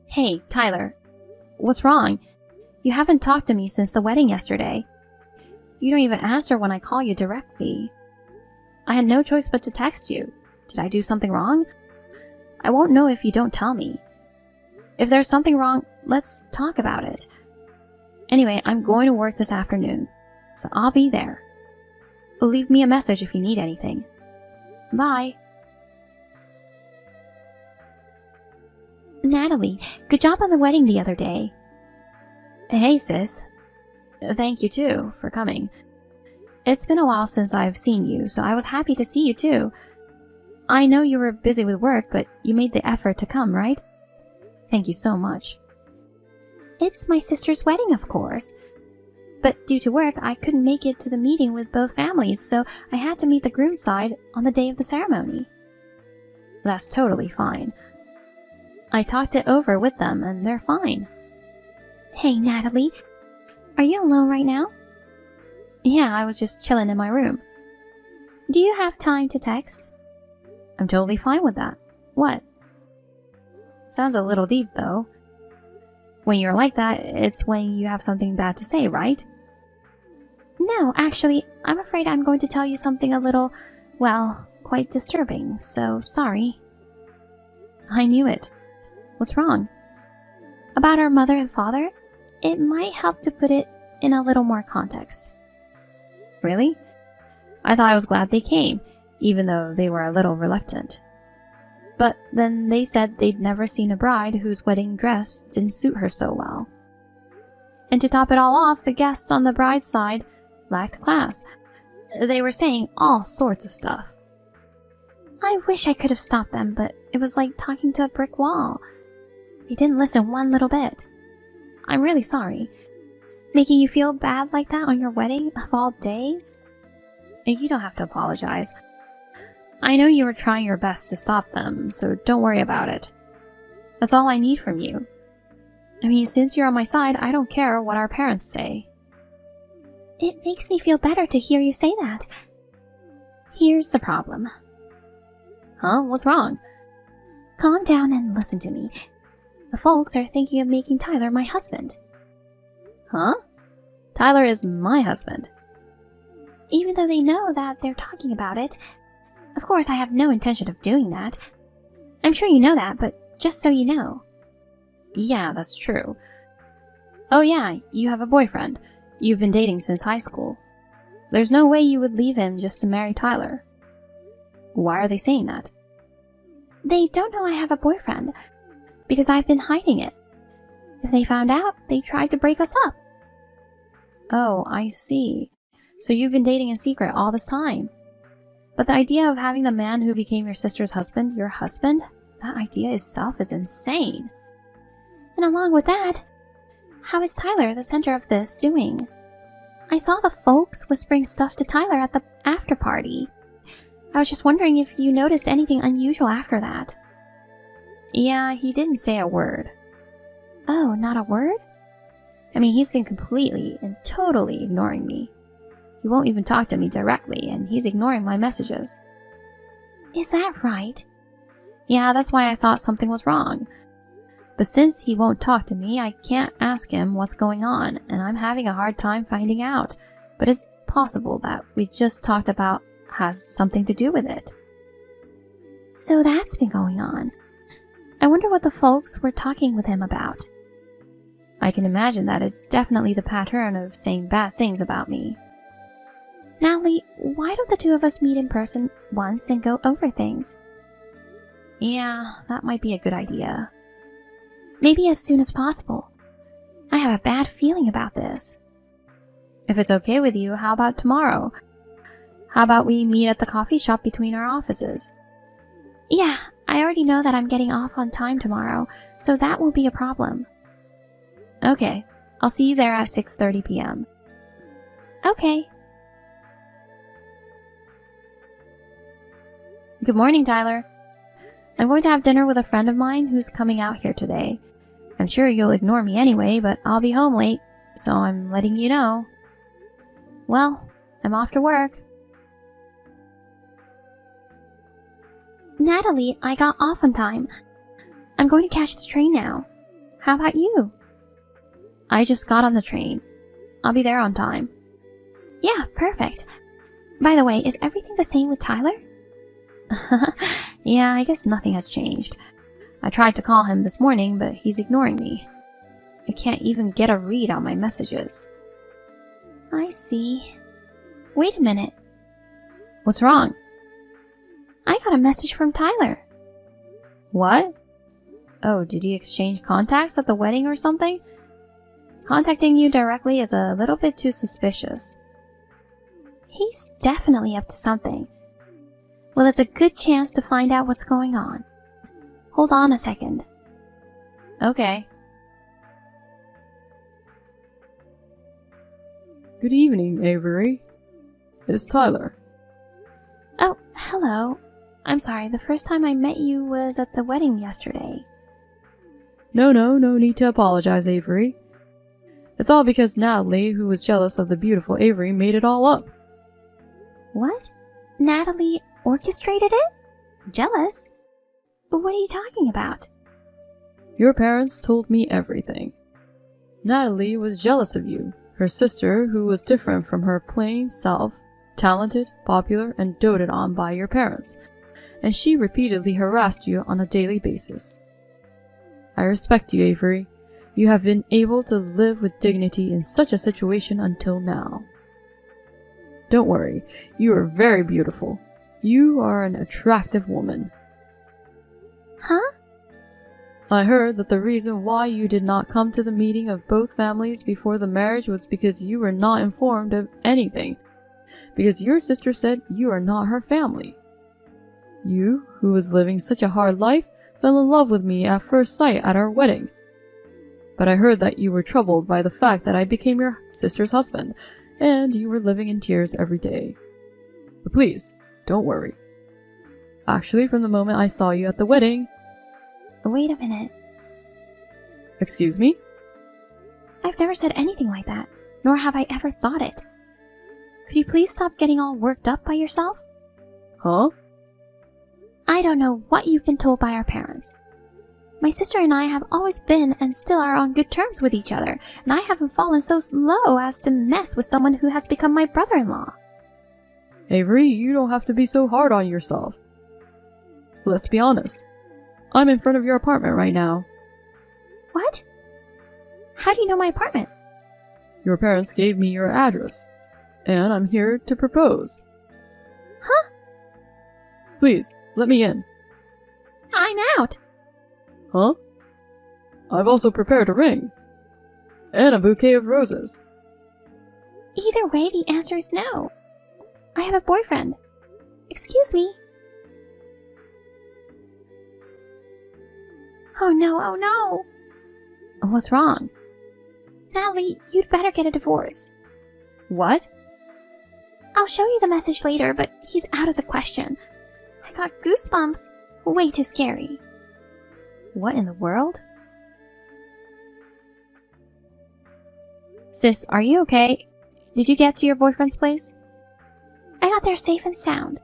Hey, Tyler. What's wrong? You haven't talked to me since the wedding yesterday. You don't even answer when I call you directly. I had no choice but to text you. Did I do something wrong? I won't know if you don't tell me. If there's something wrong, let's talk about it. Anyway, I'm going to work this afternoon, so I'll be there. Leave me a message if you need anything. Bye. Natalie, good job on the wedding the other day. Hey, sis. Thank you, too, for coming. It's been a while since I've seen you, so I was happy to see you, too. I know you were busy with work, but you made the effort to come, right? Thank you so much. It's my sister's wedding, of course. But due to work, I couldn't make it to the meeting with both families, so I had to meet the groom's side on the day of the ceremony. That's totally fine. I talked it over with them, and they're fine. Hey, Natalie. Are you alone right now? Yeah, I was just chilling in my room. Do you have time to text? I'm totally fine with that. What? Sounds a little deep, though. When you're like that, it's when you have something bad to say, right? No, actually, I'm afraid I'm going to tell you something a little, well, quite disturbing, so sorry. I knew it. What's wrong? About our mother and father? It might help to put it in a little more context. Really? I thought I was glad they came, even though they were a little reluctant. But then they said they'd never seen a bride whose wedding dress didn't suit her so well. And to top it all off, the guests on the bride's side lacked class. They were saying all sorts of stuff. I wish I could have stopped them, but it was like talking to a brick wall. They didn't listen one little bit. I'm really sorry. Making you feel bad like that on your wedding of all days? You don't have to apologize. I know you were trying your best to stop them, so don't worry about it. That's all I need from you. I mean, since you're on my side, I don't care what our parents say. It makes me feel better to hear you say that. Here's the problem. Huh? What's wrong? Calm down and listen to me. The folks are thinking of making Tyler my husband. Huh? Tyler is my husband. Even though they know that they're talking about it. Of course, I have no intention of doing that. I'm sure you know that, but just so you know. Yeah, that's true. Oh yeah, you have a boyfriend. You've been dating since high school. There's no way you would leave him just to marry Tyler. Why are they saying that? They don't know I have a boyfriend, because I've been hiding it. If they found out, they tried to break us up. Oh, I see. So you've been dating in secret all this time. But the idea of having the man who became your sister's husband your husband, that idea itself is insane. And along with that, how is Tyler, the center of this, doing? I saw the folks whispering stuff to Tyler at the after party. I was just wondering if you noticed anything unusual after that. Yeah, he didn't say a word. Oh, not a word? I mean, he's been completely and totally ignoring me. He won't even talk to me directly, and he's ignoring my messages. Is that right? Yeah, that's why I thought something was wrong. But since he won't talk to me, I can't ask him what's going on, and I'm having a hard time finding out. But it's possible that we just talked about has something to do with it. So that's been going on. I wonder what the folks were talking with him about. I can imagine that it's definitely the pattern of saying bad things about me. Natalie, why don't the two of us meet in person once and go over things? Yeah, that might be a good idea. Maybe as soon as possible. I have a bad feeling about this. If it's okay with you, how about tomorrow? How about we meet at the coffee shop between our offices? Yeah, I already know that I'm getting off on time tomorrow, so that won't be a problem. Okay, I'll see you there at 6:30 p.m. Okay. Good morning, Tyler. I'm going to have dinner with a friend of mine who's coming out here today. I'm sure you'll ignore me anyway, but I'll be home late, so I'm letting you know. Well, I'm off to work. Natalie, I got off on time. I'm going to catch the train now. How about you? I just got on the train. I'll be there on time. Yeah, perfect. By the way, is everything the same with Tyler? Yeah, I guess nothing has changed. I tried to call him this morning, but he's ignoring me. I can't even get a read on my messages. I see. Wait a minute. What's wrong? I got a message from Tyler. What? Oh, did you exchange contacts at the wedding or something? Contacting you directly is a little bit too suspicious. He's definitely up to something. Well, it's a good chance to find out what's going on. Hold on a second. Okay. Good evening, Avery. It's Tyler. Oh, hello. I'm sorry, the first time I met you was at the wedding yesterday. No need to apologize, Avery. It's all because Natalie, who was jealous of the beautiful Avery, made it all up. What? Natalie orchestrated it? Jealous? But what are you talking about? Your parents told me everything. Natalie was jealous of you, her sister, who was different from her plain self, talented, popular, and doted on by your parents, and she repeatedly harassed you on a daily basis. I respect you, Avery. You have been able to live with dignity in such a situation until now. Don't worry, you are very beautiful. You are an attractive woman. Huh? I heard that the reason why you did not come to the meeting of both families before the marriage was because you were not informed of anything, because your sister said you are not her family. You, who was living such a hard life, fell in love with me at first sight at our wedding. But I heard that you were troubled by the fact that I became your sister's husband, and you were living in tears every day. But please, don't worry. Actually, from the moment I saw you at the wedding... Wait a minute. Excuse me? I've never said anything like that, nor have I ever thought it. Could you please stop getting all worked up by yourself? Huh? I don't know what you've been told by our parents. My sister and I have always been and still are on good terms with each other, and I haven't fallen so low as to mess with someone who has become my brother-in-law. Avery, you don't have to be so hard on yourself. Let's be honest. I'm in front of your apartment right now. What? How do you know my apartment? Your parents gave me your address, and I'm here to propose. Huh? Please, let me in. I'm out. Huh? I've also prepared a ring. And a bouquet of roses. Either way, the answer is no. I have a boyfriend. Excuse me. Oh no, oh no. What's wrong? Natalie, you'd better get a divorce. What? I'll show you the message later, but he's out of the question. I got goosebumps. Way too scary. What in the world? Sis, are you okay? Did you get to your boyfriend's place? I got there safe and sound.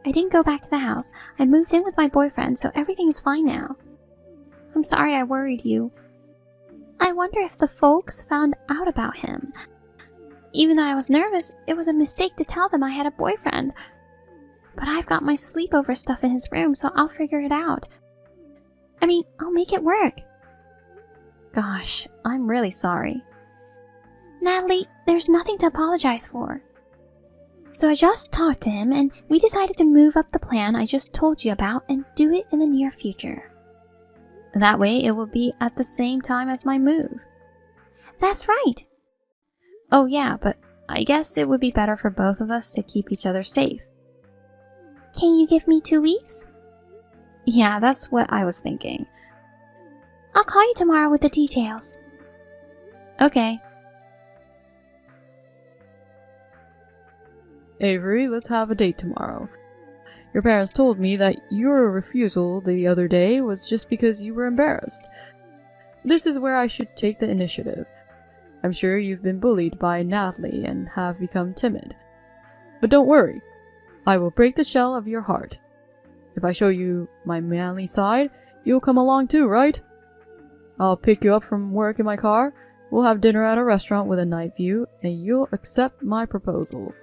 I didn't go back to the house. I moved in with my boyfriend, so everything is fine now. I'm sorry I worried you. I wonder if the folks found out about him. Even though I was nervous, it was a mistake to tell them I had a boyfriend. But I've got my sleepover stuff in his room, so I'll figure it out. I mean, I'll make it work. Gosh, I'm really sorry. Natalie, there's nothing to apologize for. So I just talked to him, and we decided to move up the plan I just told you about and do it in the near future. That way it will be at the same time as my move. That's right. Oh yeah, but I guess it would be better for both of us to keep each other safe. Can you give me 2 weeks? Yeah, that's what I was thinking. I'll call you tomorrow with the details. Okay. Avery, let's have a date tomorrow. Your parents told me that your refusal the other day was just because you were embarrassed. This is where I should take the initiative. I'm sure you've been bullied by Natalie and have become timid. But don't worry. I will break the shell of your heart. If I show you my manly side, you'll come along too, right? I'll pick you up from work in my car, we'll have dinner at a restaurant with a night view, and you'll accept my proposal.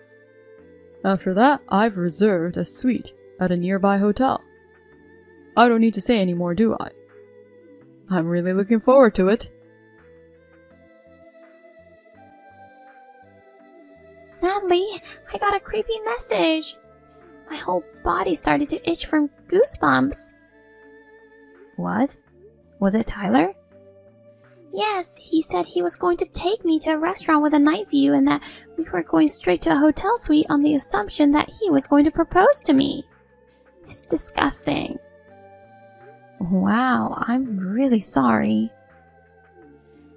After that, I've reserved a suite at a nearby hotel. I don't need to say any more, do I? I'm really looking forward to it. Natalie, I got a creepy message. My whole body started to itch from goosebumps. What? Was it Tyler? Yes, he said he was going to take me to a restaurant with a night view and that we were going straight to a hotel suite on the assumption that he was going to propose to me. It's disgusting. Wow, I'm really sorry.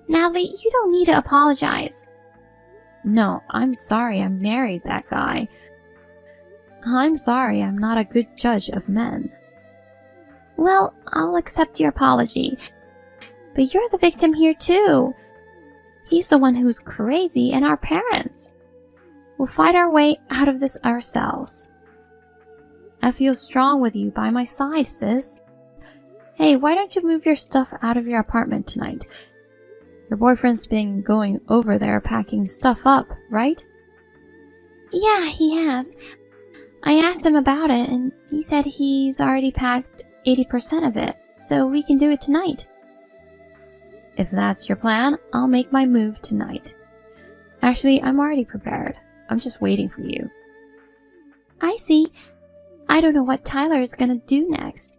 Natalie, you don't need to apologize. No, I'm sorry I married that guy. I'm sorry I'm not a good judge of men. Well, I'll accept your apology. But you're the victim here too. He's the one who's crazy and our parents. We'll fight our way out of this ourselves. I feel strong with you by my side, sis. Hey, why don't you move your stuff out of your apartment tonight? Your boyfriend's been going over there packing stuff up, right? Yeah, he has. I asked him about it and he said he's already packed 80% of it, so we can do it tonight. If that's your plan, I'll make my move tonight. Actually, I'm already prepared. I'm just waiting for you. I see. I don't know what Tyler is gonna do next.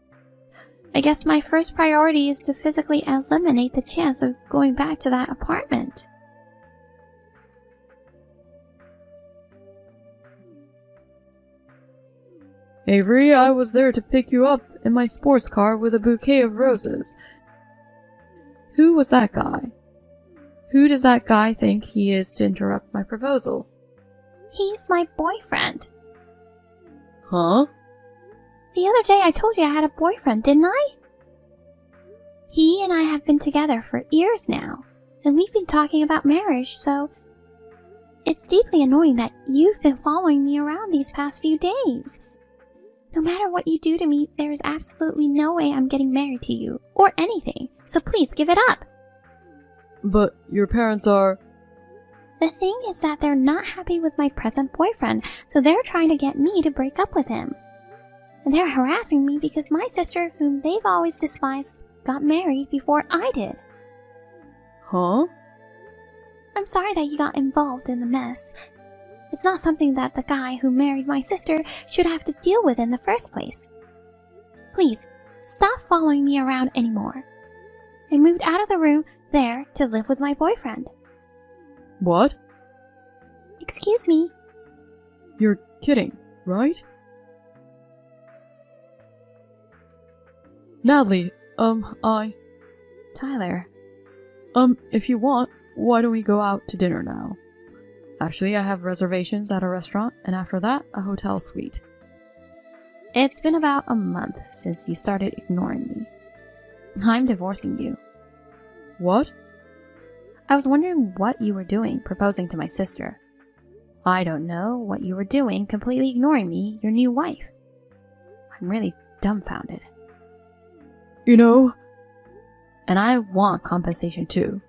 I guess my first priority is to physically eliminate the chance of going back to that apartment. Avery, I was there to pick you up in my sports car with a bouquet of roses. Who was that guy? Who does that guy think he is to interrupt my proposal? He's my boyfriend. Huh? The other day I told you I had a boyfriend, didn't I? He and I have been together for years now, and we've been talking about marriage, so it's deeply annoying that you've been following me around these past few days. No matter what you do to me, there is absolutely no way I'm getting married to you, or anything, so please give it up. But your parents are... The thing is that they're not happy with my present boyfriend, so they're trying to get me to break up with him. And they're harassing me because my sister, whom they've always despised, got married before I did. Huh? I'm sorry that you got involved in the mess. It's not something that the guy who married my sister should have to deal with in the first place. Please, stop following me around anymore. I moved out of the room there to live with my boyfriend. What? Excuse me? You're kidding, right? Natalie, Tyler. If you want, why don't we go out to dinner now? Actually, I have reservations at a restaurant, and after that, a hotel suite. It's been about a month since you started ignoring me. I'm divorcing you. What? I was wondering what you were doing proposing to my sister. I don't know what you were doing completely ignoring me, your new wife. I'm really dumbfounded. You know... And I want compensation too.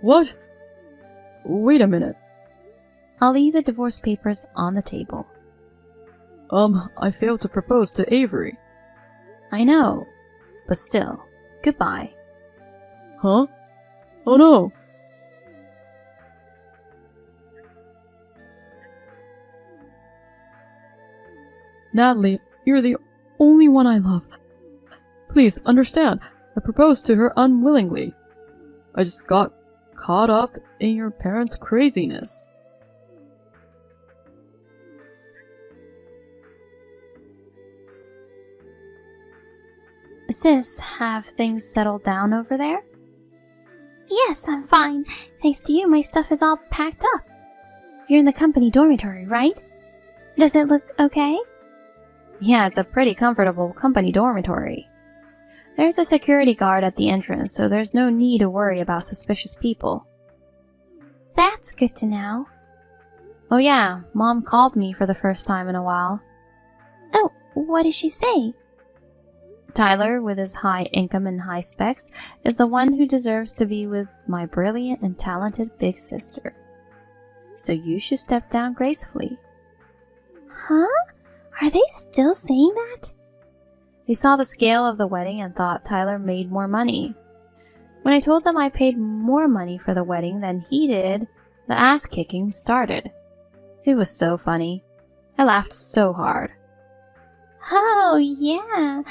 What? Wait a minute. I'll leave the divorce papers on the table. I failed to propose to Avery. I know, but still, goodbye. Huh? Oh no! Natalie, you're the only one I love. Please, understand, I proposed to her unwillingly. I just got caught up in your parents' craziness. Sis, have things settled down over there? Yes, I'm fine. Thanks to you, my stuff is all packed up. You're in the company dormitory, right? Does it look okay? Yeah, it's a pretty comfortable company dormitory. There's a security guard at the entrance, so there's no need to worry about suspicious people. That's good to know. Oh yeah, Mom called me for the first time in a while. Oh, what did she say? Tyler, with his high income and high specs, is the one who deserves to be with my brilliant and talented big sister. So you should step down gracefully. Huh? Are they still saying that? They saw the scale of the wedding and thought Tyler made more money. When I told them I paid more money for the wedding than he did, the ass-kicking started. It was so funny. I laughed so hard. Oh, yeah.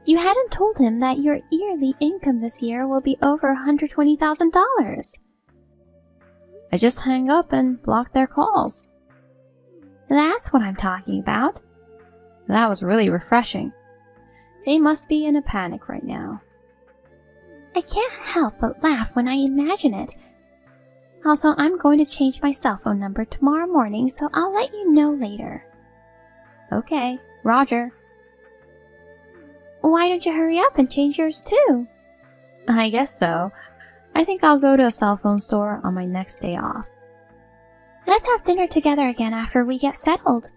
You hadn't told him that your yearly income this year will be over $120,000. I just hung up and blocked their calls. That's what I'm talking about. That was really refreshing. They must be in a panic right now. I can't help but laugh when I imagine it. Also, I'm going to change my cell phone number tomorrow morning, so I'll let you know later. Okay, Roger. Why don't you hurry up and change yours too? I guess so. I think I'll go to a cell phone store on my next day off. Let's have dinner together again after we get settled.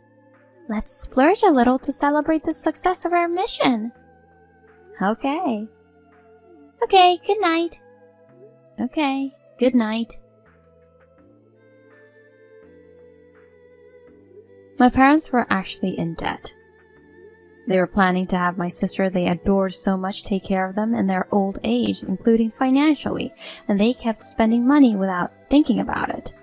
Let's splurge a little to celebrate the success of our mission. Okay. Okay, good night. Okay, good night. My parents were actually in debt. They were planning to have my sister they adored so much take care of them in their old age, including financially, and they kept spending money without thinking about it.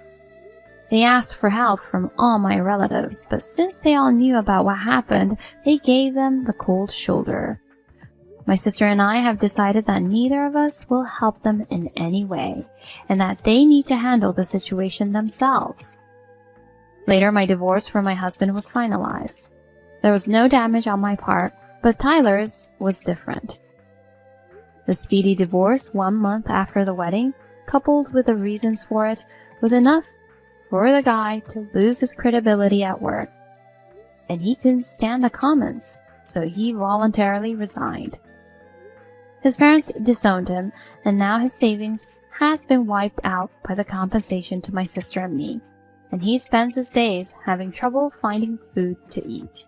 They asked for help from all my relatives, but since they all knew about what happened, they gave them the cold shoulder. My sister and I have decided that neither of us will help them in any way, and that they need to handle the situation themselves. Later, my divorce from my husband was finalized. There was no damage on my part, but Tyler's was different. The speedy divorce 1 month after the wedding, coupled with the reasons for it, was enough for the guy to lose his credibility at work. And he couldn't stand the comments, so he voluntarily resigned. His parents disowned him, and now his savings has been wiped out by the compensation to my sister and me, and he spends his days having trouble finding food to eat.